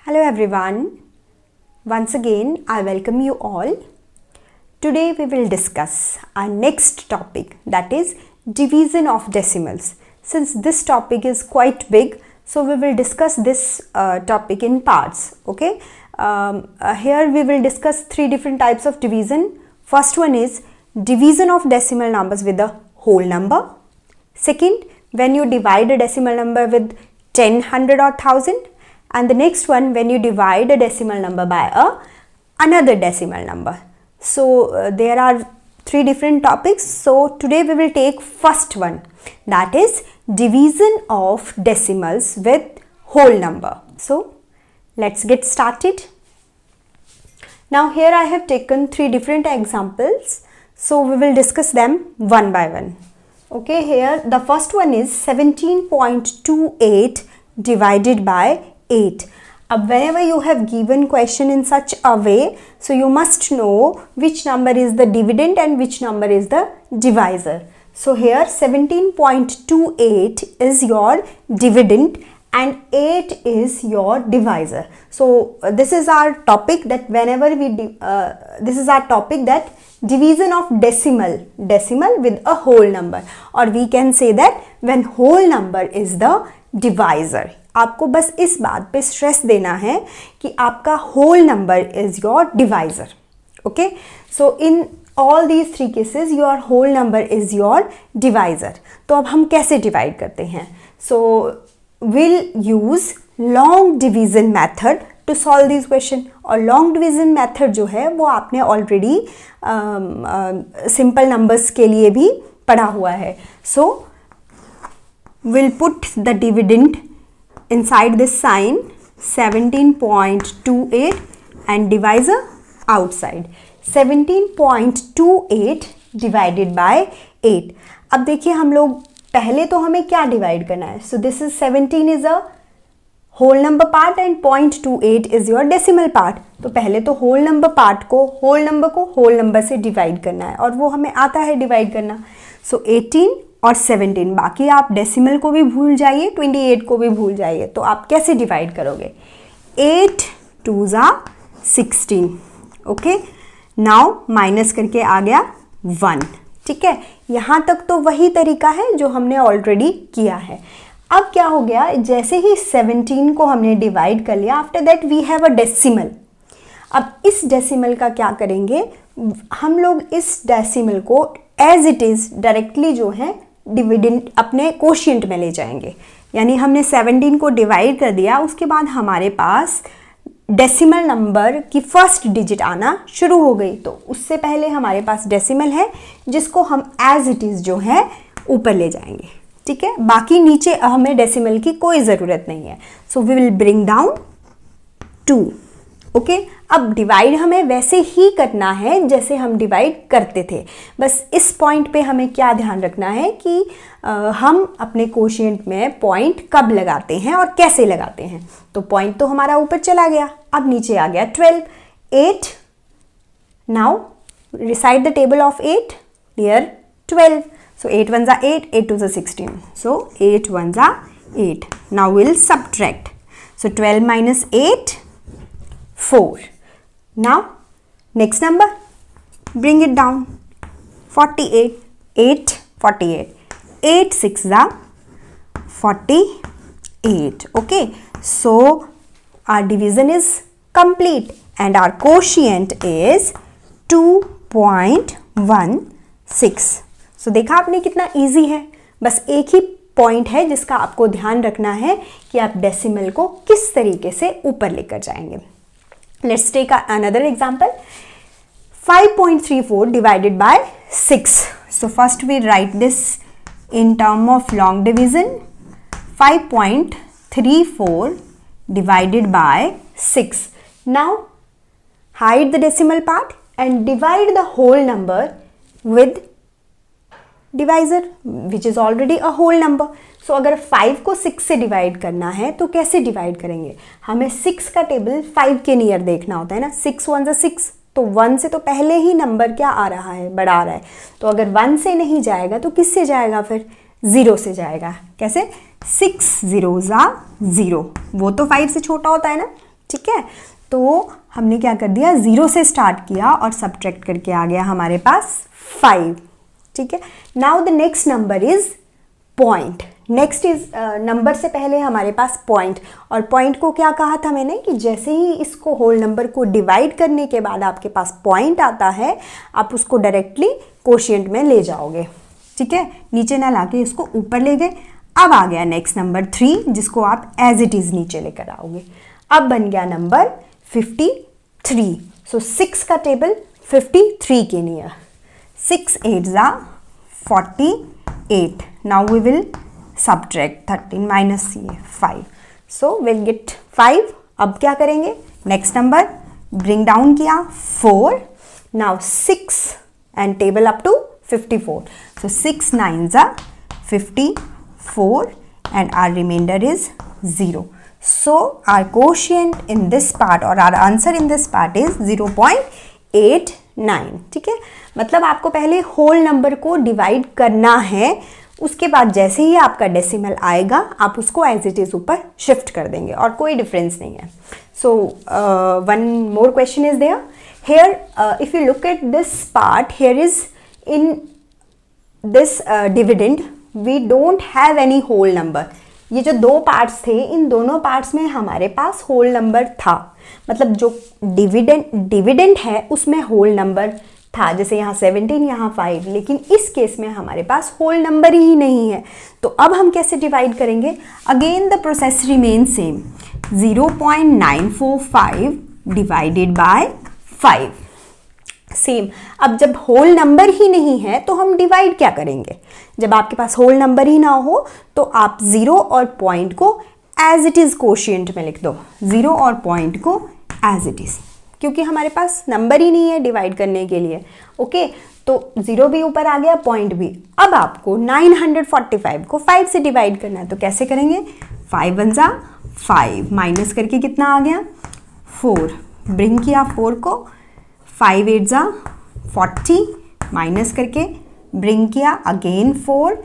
Hello everyone. Once again, I welcome you all. Today we will discuss our next topic, that is division of decimals. Since this topic is quite big, so we will discuss this topic in parts. Okay. Here we will discuss three different types of division. First one is division of decimal numbers with a whole number. Second, when you divide a decimal number with 10, 100 or 1000. And the next one, when you divide a decimal number by another decimal number. So there are three different topics. So today we will take first one, that is division of decimals with whole number. So let's get started. Now here I have taken three different examples. So we will discuss them one by one. Okay, here the first one is 17.28 divided by 8. Whenever you have given question in such a way, so you must know which number is the dividend and which number is the divisor. So here 17.28 is your dividend and 8 is your divisor. So this is our topic that whenever we this is our topic that division of decimal with a whole number, or we can say that when whole number is the divisor. आपको बस इस बात पे stress देना है कि आपका whole number is your divisor. Okay, so in all these three cases your whole number is your divisor. तो अब हम कैसे डिवाइड करते हैं? So will use long division method to solve this question. और लॉन्ग डिवीजन मेथड जो है वो आपने ऑलरेडी सिंपल नंबर्स के लिए भी पढ़ा हुआ है. So will put the dividend inside this sign 17.28 and divisor outside. 17.28 divided by 8. अब देखिए हम लोग पहले तो हमें क्या डिवाइड करना है. So this is 17 is a whole number part and 0.28 is your decimal part. तो पहले तो whole number part को whole number से डिवाइड करना है और वो हमें आता है डिवाइड करना. So 18 और 17, बाकी आप डेसिमल को भी भूल जाइए, 28 को भी भूल जाइए. तो आप कैसे डिवाइड करोगे? 8 2s are 16. Okay, now minus करके आ गया 1. ठीक है, यहाँ तक तो वही तरीका है जो हमने ऑलरेडी किया है. अब क्या हो गया, जैसे ही 17 को हमने डिवाइड कर लिया, after that we have a decimal. अब इस डेसिमल का क्या करेंगे हम लोग? इस डेसिमल को एज इट इज डायरेक्टली जो है डिविडेंड अपने कोशिएंट में ले जाएंगे. यानी हमने 17 को डिवाइड कर दिया, उसके बाद हमारे पास डेसिमल नंबर की फर्स्ट डिजिट आना शुरू हो गई. तो उससे पहले हमारे पास डेसिमल है जिसको हम एज इट इज जो है ऊपर ले जाएंगे. ठीक है, बाकी नीचे हमें डेसिमल की कोई ज़रूरत नहीं है. So we will bring down 2. Okay, अब डिवाइड हमें वैसे ही करना है जैसे हम डिवाइड करते थे. बस इस पॉइंट पे हमें क्या ध्यान रखना है कि हम अपने कोशिएंट में पॉइंट कब लगाते हैं और कैसे लगाते हैं. तो पॉइंट तो हमारा ऊपर चला गया, अब नीचे आ गया 12. 8. Now reside the table of 8 near 12. So 8 1s are 8, 8 2s are 16. So 8 1s are 8. Now we'll subtract. So 12 minus 8 4. Now next number, bring it down. 48. 8 48. 8 6s are 48. Okay, so our division is complete and our quotient is 2.16. So देखा आपने कितना easy है. बस एक ही point है जिसका आपको ध्यान रखना है कि आप डेसिमल को किस तरीके से ऊपर लेकर जाएंगे. Let's take another example. 5.34 divided by 6. So first we write this in term of long division. 5.34 divided by 6. Now hide the decimal part and divide the whole number with divisor which is already a whole number. So अगर 5 को 6 से divide करना है तो कैसे divide करेंगे? हमें 6 का टेबल 5 के नियर देखना होता है ना. 6 1s are 6, तो 1 से तो पहले ही नंबर क्या आ रहा है, बड़ा आ रहा है. तो अगर 1 से नहीं जाएगा तो किससे जाएगा? फिर 0 से जाएगा. कैसे? 6 0s are 0. वो तो 5 से छोटा होता है ना. ठीक है, तो हमने क्या कर दिया, 0 से स्टार्ट किया और सब्ट्रैक्ट करके आ गया हमारे पास 5, ठीक है। Now the next number is point. Next is number से पहले हमारे पास पॉइंट, और पॉइंट को क्या कहा था मैंने कि जैसे ही इसको होल नंबर को डिवाइड करने के बाद आपके पास पॉइंट आता है, आप उसको डायरेक्टली कोशिएंट में ले जाओगे, ठीक है, नीचे ना लाके इसको ऊपर ले गए। अब आ गया नेक्स्ट नंबर 3, जिसको आप एज इट इज नीचे लेकर आओगे। अब बन गया नंबर 53। सो 6 का टेबल 53 के near, 6 8 48। Now we will subtract 13 minus 5, so we'll get 5। अब क्या करेंगे, नेक्स्ट नंबर ब्रिंग डाउन किया 4, now 6 and table up to 54, so 6 9 54 and our remainder is 0, so our quotient in this part or our answer in this part is 0.89, ठीक है। मतलब आपको पहले whole number को डिवाइड करना है, उसके बाद जैसे ही आपका डेसिमल आएगा आप उसको एज इट इज ऊपर शिफ्ट कर देंगे और कोई डिफरेंस नहीं है। So one more question is there here, if you look at this part, here is in this dividend we don't have any whole number. ये जो दो पार्ट्स थे, इन दोनों पार्ट्स में हमारे पास होल नंबर था, मतलब जो डिविडेंड है उसमें होल नंबर था, जैसे यहाँ 17 यहाँ 5, लेकिन इस केस में हमारे पास होल नंबर ही नहीं है। तो अब हम कैसे डिवाइड करेंगे, again the process remain same, 0.945 divided by 5, same. अब जब होल नंबर ही नहीं है तो हम डिवाइड क्या करेंगे, जब आपके पास होल नंबर ही ना हो तो आप 0 और पॉइंट को एज इट इज कोशिएंट में लिख दो, 0 और पॉइंट को एज इट इज, क्योंकि हमारे पास नंबर ही नहीं है डिवाइड करने के लिए। ओके, तो 0 भी ऊपर आ गया, पॉइंट भी। अब आपको 945 को 5 से डिवाइड करना है, तो कैसे करेंगे, 5 1 5 माइनस करके कितना आ गया 4, ब्रिंग किया 4 को, 5 8 40 माइनस करके ब्रिंग किया अगेन 4,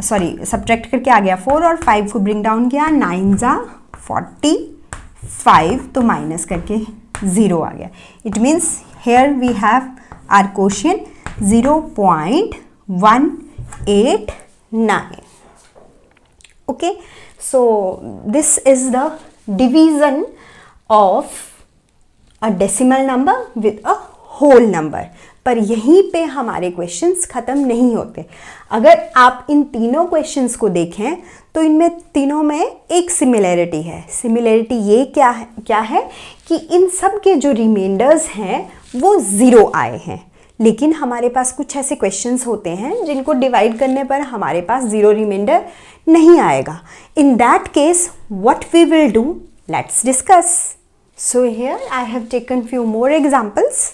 सॉरी सब्ट्रैक्ट करके आ गया 4 और 5 को ब्रिंग डाउन किया, 9 45, तो माइनस करके 0 आ गया। It means here we have our quotient 0.189। Okay, so this is the division of a decimal number with a whole number. पर यहीं पे हमारे क्वेश्चंस ख़त्म नहीं होते। अगर आप इन तीनों क्वेश्चंस को देखें तो इनमें तीनों में एक सिमिलैरिटी है। सिमिलैरिटी ये क्या है कि इन सब के जो रिमाइंडर्स हैं वो 0 आए हैं, लेकिन हमारे पास कुछ ऐसे क्वेश्चंस होते हैं जिनको डिवाइड करने पर हमारे पास 0 रिमाइंडर नहीं आएगा। In that case what we will do, let's discuss. So here I have taken few more examples.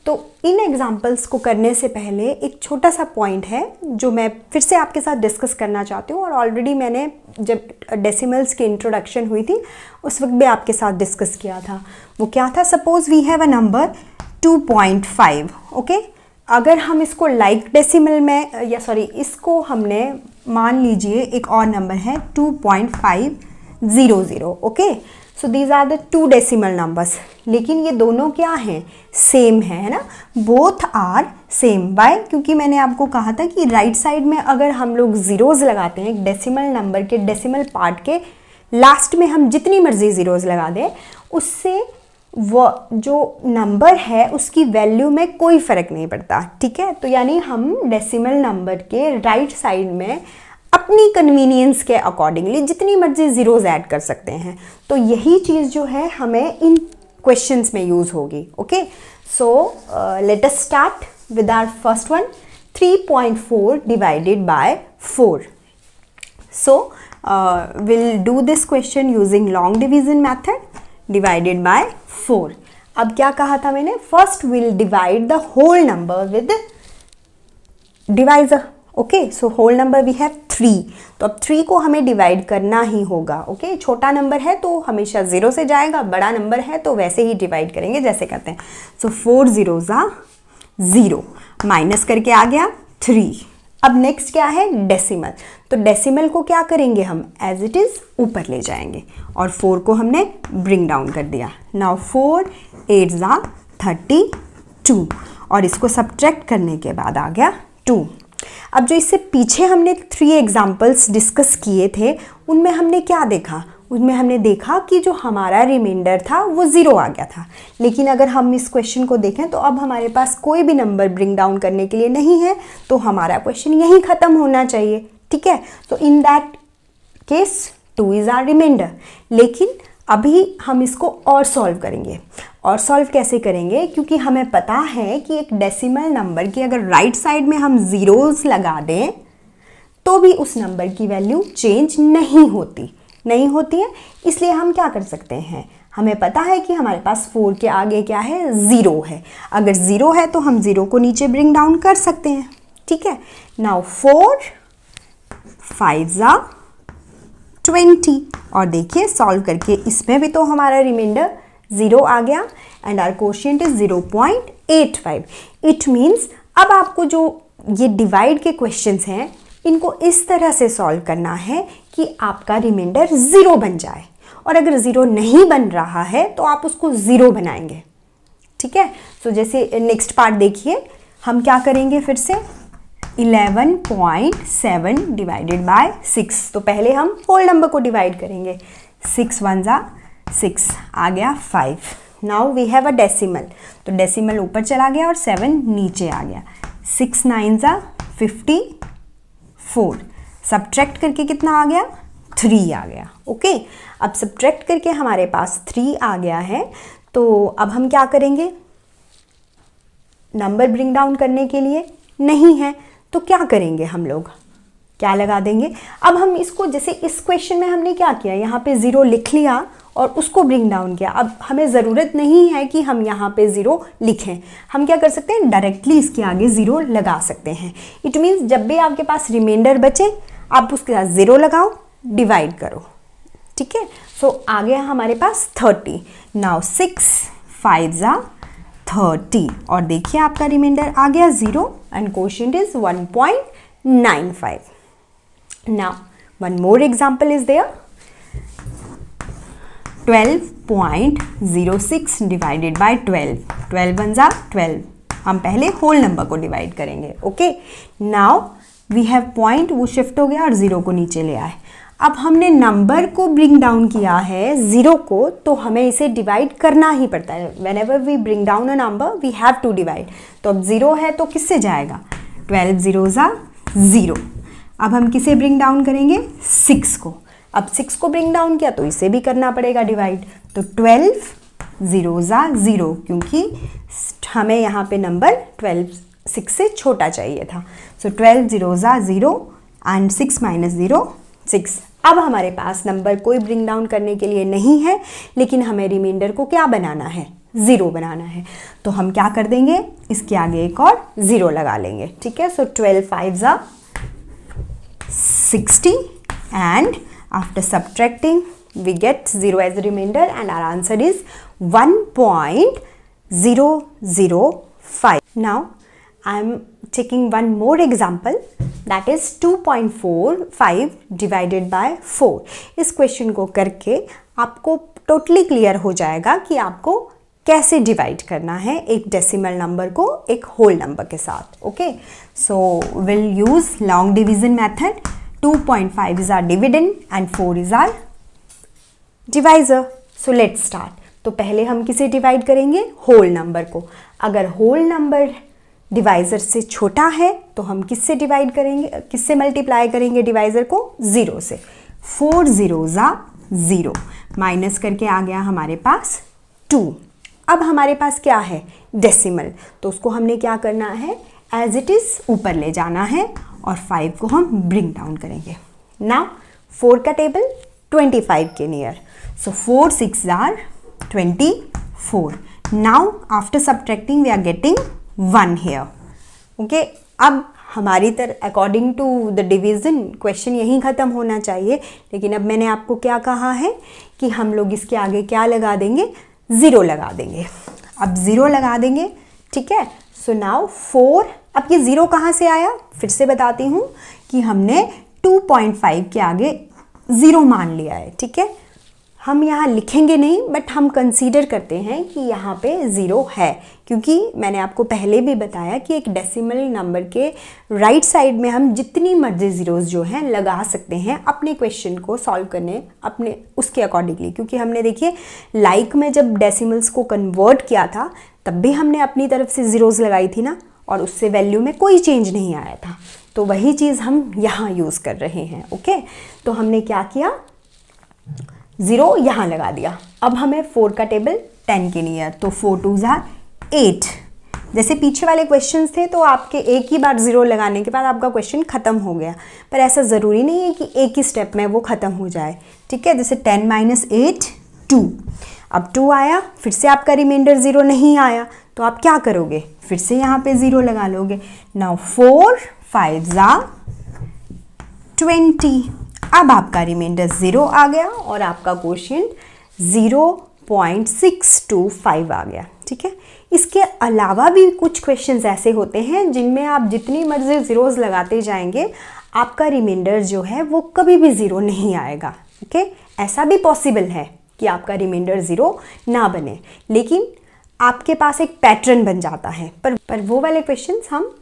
तो इन एग्जाम्पल्स को करने से पहले एक छोटा सा पॉइंट है जो मैं फिर से आपके साथ डिस्कस करना चाहती हूँ, और ऑलरेडी मैंने जब डेसिमल्स की इंट्रोडक्शन हुई थी उस वक्त भी आपके साथ डिस्कस किया था। वो क्या था, suppose we have a number 2.5। Okay, अगर हम इसको लाइक डेसिमल में, या सॉरी इसको हमने मान लीजिए एक और नंबर है 2.500। Okay, so these are the 2 decimal numbers, लेकिन ये दोनों क्या हैं, सेम है ना, बोथ आर सेम। बाय, क्योंकि मैंने आपको कहा था कि राइट साइड में अगर हम लोग ज़ीरोज़ लगाते हैं, एक डेसिमल नंबर के डेसिमल पार्ट के लास्ट में हम जितनी मर्जी ज़ीरोज़ लगा दें, उससे वो जो नंबर है उसकी वैल्यू में कोई फ़र्क नहीं पड़ता। ठीक है, तो यानी हम डेसिमल नंबर के राइट साइड में अपनी कन्वीनियंस के अकॉर्डिंगली जितनी मर्जी ज़ीरोज़ ऐड कर सकते हैं। तो यही चीज़ जो है हमें इन क्वेश्चंस में यूज़ होगी। Okay, so let us start with our first one, 3.4 divided by 4. So we'll do this question using long division method, divided by 4. अब क्या कहा था मैंने, first we'll divide the whole number with divisor. Okay, so whole number we have 3, तो अब 3 को हमें divide करना ही होगा। ओके, छोटा नंबर है तो हमेशा 0 से जाएगा, बड़ा नंबर है तो वैसे ही डिवाइड करेंगे जैसे करते हैं। सो 4 0 0, माइनस करके आ गया 3, अब नेक्स्ट क्या है, डेसिमल। तो डेसिमल को क्या करेंगे हम, एज इट इज ऊपर ले जाएंगे और 4 को हमने ब्रिंग डाउन कर दिया। नाउ 4 8 जा 32 और इसको सब्ट्रैक्ट करने के बाद आ गया 2। अब जो इससे पीछे हमने 3 एग्जाम्पल्स डिस्कस किए थे उनमें हमने क्या देखा, उनमें हमने देखा कि जो हमारा रिमाइंडर था वो 0 आ गया था। लेकिन अगर हम इस क्वेश्चन को देखें तो अब हमारे पास कोई भी नंबर ब्रिंग डाउन करने के लिए नहीं है, तो हमारा क्वेश्चन यहीं ख़त्म होना चाहिए, ठीक है। तो in that case 2 is our remainder. लेकिन अभी हम इसको और सॉल्व करेंगे। और सॉल्व कैसे करेंगे, क्योंकि हमें पता है कि एक डेसिमल नंबर की अगर राइट साइड में हम ज़ीरोज़ लगा दें तो भी उस नंबर की वैल्यू चेंज नहीं होती है। इसलिए हम क्या कर सकते हैं, हमें पता है कि हमारे पास 4 के आगे क्या है, 0 है। अगर 0 है तो हम 0 को नीचे ब्रिंग डाउन कर सकते हैं, ठीक है। नाउ 4 5 जा 20 और देखिए सॉल्व करके इसमें भी तो हमारा रिमाइंडर 0 आ गया and our quotient is 0.85। It means अब आपको जो ये डिवाइड के क्वेश्चंस हैं इनको इस तरह से सॉल्व करना है कि आपका रिमाइंडर 0 बन जाए, और अगर 0 नहीं बन रहा है तो आप उसको 0 बनाएंगे, ठीक है। सो जैसे नेक्स्ट पार्ट देखिए, हम क्या करेंगे फिर से 11.7 डिवाइडेड बाय 6। तो पहले हम होल नंबर को डिवाइड करेंगे। 6 1 जा 6 आ गया 5। Now we have a decimal, तो डेसिमल ऊपर चला गया और 7 नीचे आ गया। 6 9 जा 54, सब्ट्रैक्ट करके कितना आ गया, 3 आ गया, ओके। अब सब्ट्रैक्ट करके हमारे पास 3 आ गया है, तो अब हम क्या करेंगे, नंबर ब्रिंग डाउन करने के लिए नहीं है तो क्या करेंगे, हम लोग क्या लगा देंगे। अब हम इसको, जैसे इस क्वेश्चन में हमने क्या किया, यहाँ पे 0 लिख लिया और उसको ब्रिंग डाउन किया। अब हमें ज़रूरत नहीं है कि हम यहाँ पे 0 लिखें, हम क्या कर सकते हैं, डायरेक्टली इसके आगे 0 लगा सकते हैं। इट मीन्स जब भी आपके पास रिमाइंडर बचे आप उसके साथ 0 लगाओ, डिवाइड करो, ठीक है। सो आ गया हमारे पास 30। नाउ 6 5 जा 30 और देखिए आपका रिमाइंडर आ गया 0 and quotient is 1.95। Now one more example is there, 12.06 divided by 12। 12 1 जा 12, हम पहले होल नंबर को डिवाइड करेंगे, okay. Now we have point, वो शिफ्ट हो गया और 0 को नीचे ले आए। अब हमने नंबर को ब्रिंग डाउन किया है 0 को, तो हमें इसे डिवाइड करना ही पड़ता है। Whenever we bring down a number we have to divide. तो अब 0 है तो किससे जाएगा, 12 0 जा 0। अब हम किसे ब्रिंग डाउन करेंगे, 6 को। अब 6 को ब्रिंग डाउन किया तो इसे भी करना पड़ेगा डिवाइड। तो 12 0 जा 0, क्योंकि हमें यहाँ पे नंबर 12 6 से छोटा चाहिए था। सो 12 0 जा 0 एंड 6 माइनस 0 6। अब हमारे पास नंबर कोई ब्रिंग डाउन करने के लिए नहीं है, लेकिन हमें रिमाइंडर को क्या बनाना है, 0 बनाना है। तो हम क्या कर देंगे, इसके आगे एक और 0 लगा लेंगे, ठीक है। सो 12 5 जा 60 and after subtracting we get 0 as a remainder and our answer is 1.005. Now I am taking one more example, that is 2.45 divided by 4. इस क्वेश्चन को करके आपको टोटली क्लियर हो जाएगा कि आपको कैसे डिवाइड करना है एक डेसिमल नंबर को एक होल नंबर के साथ, okay. So will use long division method. 2.5 is our dividend and 4 is our divisor. So let's start. तो पहले हम किसे डिवाइड करेंगे, होल नंबर को। अगर होल नंबर डिवाइजर से छोटा है तो हम किससे डिवाइड करेंगे, किससे मल्टीप्लाई करेंगे डिवाइजर को, 0 से। 4 0 जा 0, माइनस करके आ गया हमारे पास 2। अब हमारे पास क्या है, डेसिमल, तो उसको हमने क्या करना है, एज इट इज ऊपर ले जाना है और 5 को हम ब्रिंग डाउन करेंगे। नाउ 4 का टेबल 25 के near, so 4 6 are 24। Now after subtracting we are getting 1 here, okay. अब हमारी तरह according to the division question यहीं ख़त्म होना चाहिए, लेकिन अब मैंने आपको क्या कहा है कि हम लोग इसके आगे क्या लगा देंगे, 0 लगा देंगे। अब 0 लगा देंगे, ठीक है। सो नाउ 4, अब ये 0 कहाँ से आया, फिर से बताती हूँ कि हमने 2.5 के आगे 0 मान लिया है, ठीक है। हम यहाँ लिखेंगे नहीं, बट हम कंसीडर करते हैं कि यहाँ पे 0 है, क्योंकि मैंने आपको पहले भी बताया कि एक डेसिमल नंबर के राइट साइड में हम जितनी मर्जी ज़ीरोज़ जो हैं लगा सकते हैं अपने क्वेश्चन को सॉल्व करने अपने उसके अकॉर्डिंगली, क्योंकि हमने देखिए लाइक में जब डेसिमल्स को कन्वर्ट किया था तब भी हमने अपनी तरफ से ज़ीरोज़ लगाई थी ना, और उससे वैल्यू में कोई चेंज नहीं आया था। तो वही चीज़ हम यहाँ यूज़ कर रहे हैं, ओके। तो हमने क्या किया, 0 यहाँ लगा दिया। अब हमें 4 का टेबल 10 के लिए है, तो 4 2 8। जैसे पीछे वाले क्वेश्चंस थे तो आपके एक ही बार 0 लगाने के बाद आपका क्वेश्चन ख़त्म हो गया, पर ऐसा ज़रूरी नहीं है कि एक ही स्टेप में वो ख़त्म हो जाए, ठीक है। जैसे 10 - 8 2, अब 2 आया, फिर से आपका रिमाइंडर 0 नहीं आया, तो आप क्या करोगे, फिर से यहाँ पे 0 लगा लोगे। नाउ 4 5 20, अब आपका रिमाइंडर 0 आ गया और आपका क्वोशिएंट 0.625 आ गया, ठीक है। इसके अलावा भी कुछ क्वेश्चंस ऐसे होते हैं जिनमें आप जितनी मर्जी ज़ीरोज़ लगाते जाएंगे आपका रिमाइंडर जो है वो कभी भी 0 नहीं आएगा, ओके। ऐसा भी पॉसिबल है कि आपका रिमाइंडर 0 ना बने, लेकिन आपके पास एक पैटर्न बन जाता है, पर वो वाले क्वेश्चंस हम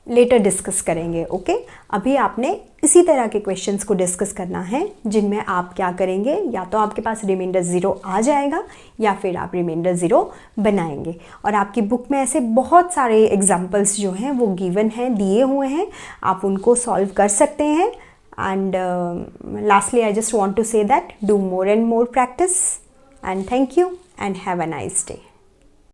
लेटर डिस्कस करेंगे, ओके। अभी आपने इसी तरह के क्वेश्चंस को डिस्कस करना है जिनमें आप क्या करेंगे, या तो आपके पास रिमाइंडर 0 आ जाएगा या फिर आप रिमाइंडर 0 बनाएंगे। और आपकी बुक में ऐसे बहुत सारे एग्जाम्पल्स जो हैं वो गिवन हैं, दिए हुए हैं, आप उनको सॉल्व कर सकते हैं। And lastly I just want to say that do more and more practice, and thank you and have a nice day.